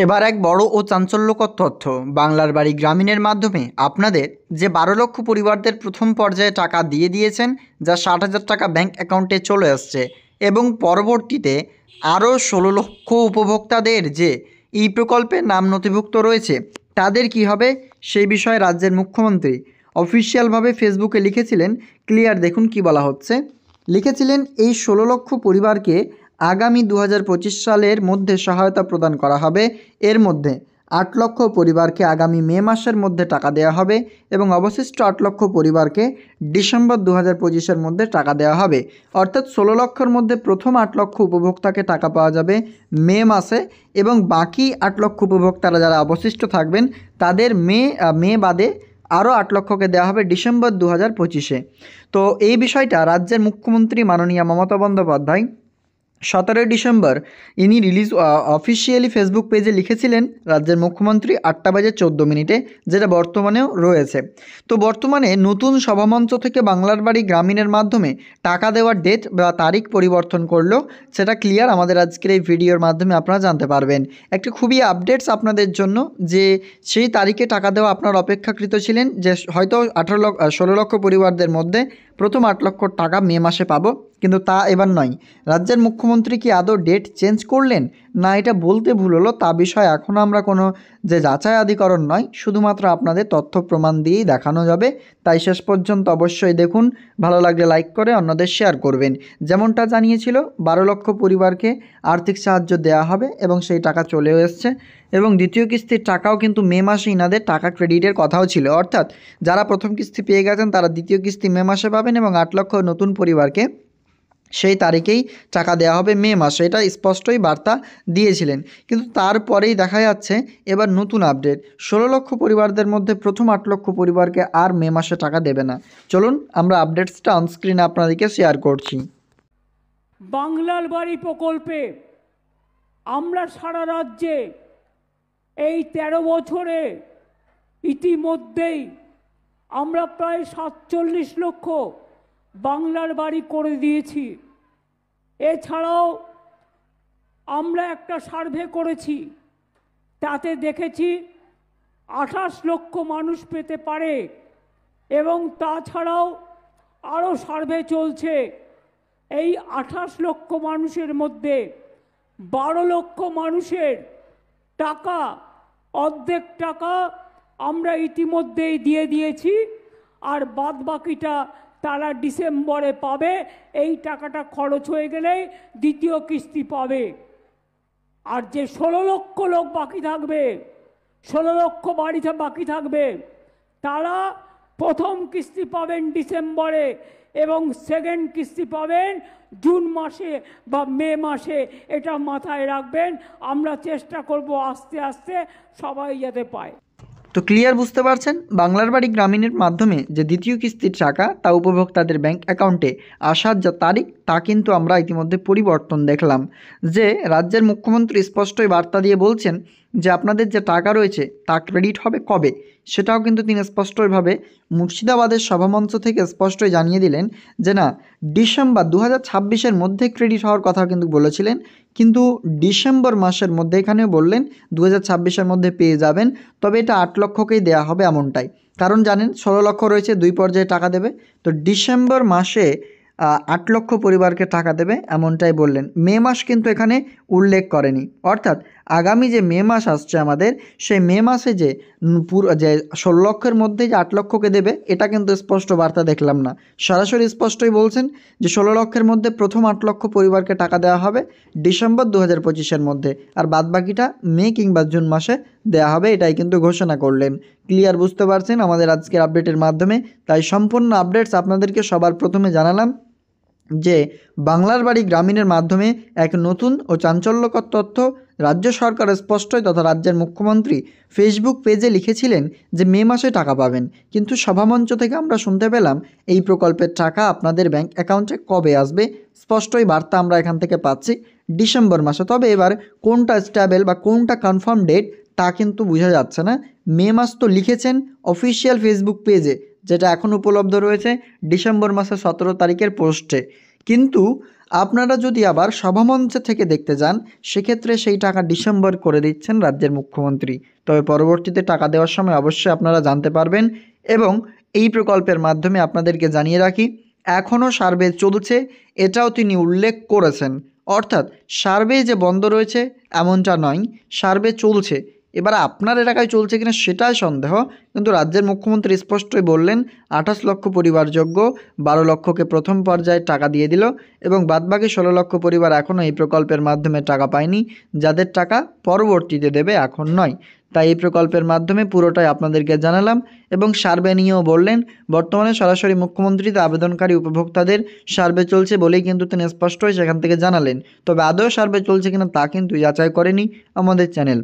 এবার এক বড় ও চাঞ্চল্যকর তথ্য। বাংলার বাড়ি গ্রামীণের মাধ্যমে আপনাদের যে ১২ লক্ষ পরিবারদের প্রথম পর্যায়ে টাকা দিয়ে দিয়েছেন, যা ৬০,০০০ টাকা ব্যাংক অ্যাকাউন্টে চলে আসছে, এবং পরবর্তীতে আরও ১৬ লক্ষ উপভোক্তাদের যে এই প্রকল্পের নাম নথিভুক্ত রয়েছে তাদের কি হবে সেই বিষয়ে রাজ্যের মুখ্যমন্ত্রী অফিসিয়ালভাবে ফেসবুকে লিখেছিলেন। ক্লিয়ার দেখুন কি বলা হচ্ছে। লিখেছিলেন, এই ১৬ লক্ষ পরিবারকে আগামী ২০২৫ সালের মধ্যে সহায়তা প্রদান করা হবে। এর মধ্যে ৮ লক্ষ পরিবারকে আগামী মে মাসের মধ্যে টাকা দেওয়া হবে এবং অবশিষ্ট ৮ লক্ষ পরিবারকে ডিসেম্বর ২০২৫-এর মধ্যে টাকা দেওয়া হবে। অর্থাৎ ১৬ লক্ষের মধ্যে প্রথম ৮ লক্ষ উপভোক্তাকে টাকা পাওয়া যাবে মে মাসে, এবং বাকি ৮ লক্ষ উপভোক্তারা যারা অবশিষ্ট থাকবেন তাদের মে বাদে আরও ৮ লক্ষকে দেওয়া হবে ডিসেম্বর ২০২৫-এ। তো এই বিষয়টা রাজ্যের মুখ্যমন্ত্রী মাননীয়া মমতা বন্দ্যোপাধ্যায় ১৭ই ডিসেম্বর ইনি অফিসিয়ালি ফেসবুক পেজে লিখেছিলেন রাজ্যের মুখ্যমন্ত্রী ৮টা বেজে ১৪ মিনিটে, যেটা বর্তমানেও রয়েছে। তো বর্তমানে নতুন সভামঞ্চ থেকে বাংলার বাড়ি গ্রামীণের মাধ্যমে টাকা দেওয়ার ডেট বা তারিখ পরিবর্তন করলো, সেটা ক্লিয়ার আমাদের আজকের এই ভিডিওর মাধ্যমে আপনারা জানতে পারবেন। একটি খুবই আপডেটস আপনাদের জন্য, যে সেই তারিখে টাকা দেওয়া আপনার অপেক্ষাকৃত ছিলেন, যে হয়তো ১৬ লক্ষ পরিবারদের মধ্যে প্রথম ৮ লক্ষ টাকা মে মাসে পাবো, কিন্তু তা এবার নয়। রাজ্যের মুখ্যমন্ত্রী কি আদৌ ডেট চেঞ্জ করলেন, না এটা বলতে ভুল হলো, তা বিষয়ে এখনও আমরা কোনো যে যাচাই আধিকরণ নয়, শুধুমাত্র আপনাদের তথ্য প্রমাণ দিয়েই দেখানো যাবে। তাই শেষ পর্যন্ত অবশ্যই দেখুন, ভালো লাগলে লাইক করে অন্যদের শেয়ার করবেন। যেমনটা জানিয়েছিল ১২ লক্ষ পরিবারকে আর্থিক সাহায্য দেওয়া হবে এবং সেই টাকা চলেও এসছে, এবং দ্বিতীয় কিস্তির টাকাও কিন্তু মে মাসে ইনাদের টাকা ক্রেডিটের কথাও ছিল। অর্থাৎ যারা প্রথম কিস্তি পেয়ে গেছেন তারা দ্বিতীয় কিস্তি মে মাসে পাবেন, এবং ৮ লক্ষ নতুন পরিবারকে সেই তারিখেই টাকা দেওয়া হবে মে মাসে, এটা স্পষ্টই বার্তা দিয়েছিলেন। কিন্তু তারপরেই দেখা যাচ্ছে এবার নতুন আপডেট, ১৬ লক্ষ পরিবারদের মধ্যে প্রথম ৮ লক্ষ পরিবারকে আর মে মাসে টাকা দেবে না। চলুন আমরা আপডেটসটা অনস্ক্রিনে আপনাদেরকে শেয়ার করছি। বাংলার বাড়ি প্রকল্পে আমরা সারা রাজ্যে এই ১৩ বছরে ইতিমধ্যেই আমরা প্রায় ৪৭ লক্ষ বাংলার বাড়ি করে দিয়েছি। এছাড়াও আমরা একটা সার্ভে করেছি, তাতে দেখেছি ২৮ লক্ষ মানুষ পেতে পারে, এবং তাছাড়াও আরও সার্ভে চলছে। এই ২৮ লক্ষ মানুষের মধ্যে ১২ লক্ষ মানুষের টাকা, অর্ধেক টাকা আমরা ইতিমধ্যেই দিয়ে দিয়েছি, আর বাদ বাকিটা তারা ডিসেম্বরে পাবে। এই টাকাটা খরচ হয়ে গেলেই দ্বিতীয় কিস্তি পাবে। আর যে ১৬ লক্ষ লোক বাকি থাকবে, ১৬ লক্ষ বাড়িতে বাকি থাকবে, তারা প্রথম কিস্তি পাবেন ডিসেম্বরে এবং সেকেন্ড কিস্তি পাবেন জুন মাসে বা মে মাসে। এটা মাথায় রাখবেন। আমরা চেষ্টা করব আস্তে আস্তে সবাই যাতে পায়। তো ক্লিয়ার বুঝতে পারছেন, বাংলার বাড়ি গ্রামীণের মাধ্যমে যে দ্বিতীয় কিস্তির টাকা তা উপভোক্তাদের ব্যাংক অ্যাকাউন্টে আসার যা তারিখ তা কিন্তু আমরা ইতিমধ্যে পরিবর্তন দেখলাম। যে রাজ্যের মুখ্যমন্ত্রী স্পষ্টই বার্তা দিয়ে বলছেন যে আপনাদের যে টাকা রয়েছে তা ক্রেডিট হবে কবে, সেটাও কিন্তু তিনি স্পষ্টভাবে মুর্শিদাবাদের সভামঞ্চ থেকে স্পষ্টই জানিয়ে দিলেন যে না, ডিসেম্বর ২০২৬-এর মধ্যে ক্রেডিট হওয়ার কথা কিন্তু বলেছিলেন, কিন্তু ডিসেম্বর মাসের মধ্যে এখানেও বললেন ২০২৬-এর মধ্যে পেয়ে যাবেন। তবে এটা ৮ লক্ষকেই দেওয়া হবে এমনটাই, কারণ জানেন ১৬ লক্ষ রয়েছে, 2 পর্যায়ে টাকা দেবে। তো ডিসেম্বর মাসে ৮ লক্ষ পরিবারকে টাকা দেবে এমনটাই বললেন। মে মাস কিন্তু এখানে উল্লেখ করেনি। অর্থাৎ আগামী যে মে মাস আসছে আমাদের, সেই মে মাসে যে ১৬ লক্ষের মধ্যে যে ৮ লক্ষকে দেবে, এটা কিন্তু স্পষ্ট বার্তা দেখলাম না। সরাসরি স্পষ্টই বলছেন যে ১৬ লক্ষের মধ্যে প্রথম ৮ লক্ষ পরিবারকে টাকা দেওয়া হবে ডিসেম্বর ২০২৫-এর মধ্যে, আর বাদবাকিটা মে কিংবা জুন মাসে দেওয়া হবে, এটাই কিন্তু ঘোষণা করলেন। ক্লিয়ার বুঝতে পারছেন আমাদের আজকের আপডেটের মাধ্যমে। তাই সম্পূর্ণ আপডেটস আপনাদেরকে সবার প্রথমে জানালাম যে বাংলার বাড়ি গ্রামীণের মাধ্যমে এক নতুন ও চাঞ্চল্যকর তথ্য রাজ্য সরকার স্পষ্টই তথা রাজ্যের মুখ্যমন্ত্রী ফেসবুক পেজে লিখেছিলেন যে মে মাসে টাকা পাবেন, কিন্তু সভামঞ্চ থেকে আমরা শুনতে পেলাম এই প্রকল্পের টাকা আপনাদের ব্যাংক অ্যাকাউন্টে কবে আসবে। স্পষ্টই বার্তা আমরা এখান থেকে পাচ্ছি ডিসেম্বর মাসে। তবে এবার কোনটা স্টেবল বা কোনটা কনফার্ম ডেট তা কিন্তু বোঝা যাচ্ছে না। মে মাস তো লিখেছেন অফিসিয়াল ফেসবুক পেজে, যেটা এখন উপলব্ধ রয়েছে ডিসেম্বর মাসের ১৭ তারিখের পোস্টে, কিন্তু আপনারা যদি আবার সভামঞ্চ থেকে দেখতে যান, সেক্ষেত্রে সেই টাকা ডিসেম্বর করে দিচ্ছেন রাজ্যের মুখ্যমন্ত্রী। তবে পরবর্তীতে টাকা দেওয়ার সময় অবশ্যই আপনারা জানতে পারবেন। এবং এই প্রকল্পের মাধ্যমে আপনাদেরকে জানিয়ে রাখি, এখনও সার্ভে চলছে, এটাও তিনি উল্লেখ করেছেন। অর্থাৎ সার্ভে যে বন্ধ রয়েছে এমনটা নয়, সার্ভে চলছে। এবার আপনার এলাকায় চলছে কিনা সেটাই সন্দেহ, কিন্তু রাজ্যের মুখ্যমন্ত্রী স্পষ্টই বললেন 28 লক্ষ পরিবারযোগ্য 12 লক্ষকে প্রথম পর্যায়ে টাকা দিয়ে দিল এবং বাদবাকি 16 লক্ষ পরিবার এখনও এই প্রকল্পের মাধ্যমে টাকা পায়নি, যাদের টাকা পরবর্তীতে দেবে, এখন নয়। তাই এই প্রকল্পের মাধ্যমে পুরোটাই আপনাদেরকে জানালাম। এবং সার্ভে নিয়েও বললেন, বর্তমানে সরাসরি মুখ্যমন্ত্রীতে আবেদনকারী উপভোক্তাদের সার্ভে চলছে বলেই কিন্তু তিনি স্পষ্টই সেখান থেকে জানালেন। তবে আদৌ সার্ভে চলছে কিনা তা কিন্তু যাচাই করেনি আমাদের চ্যানেল।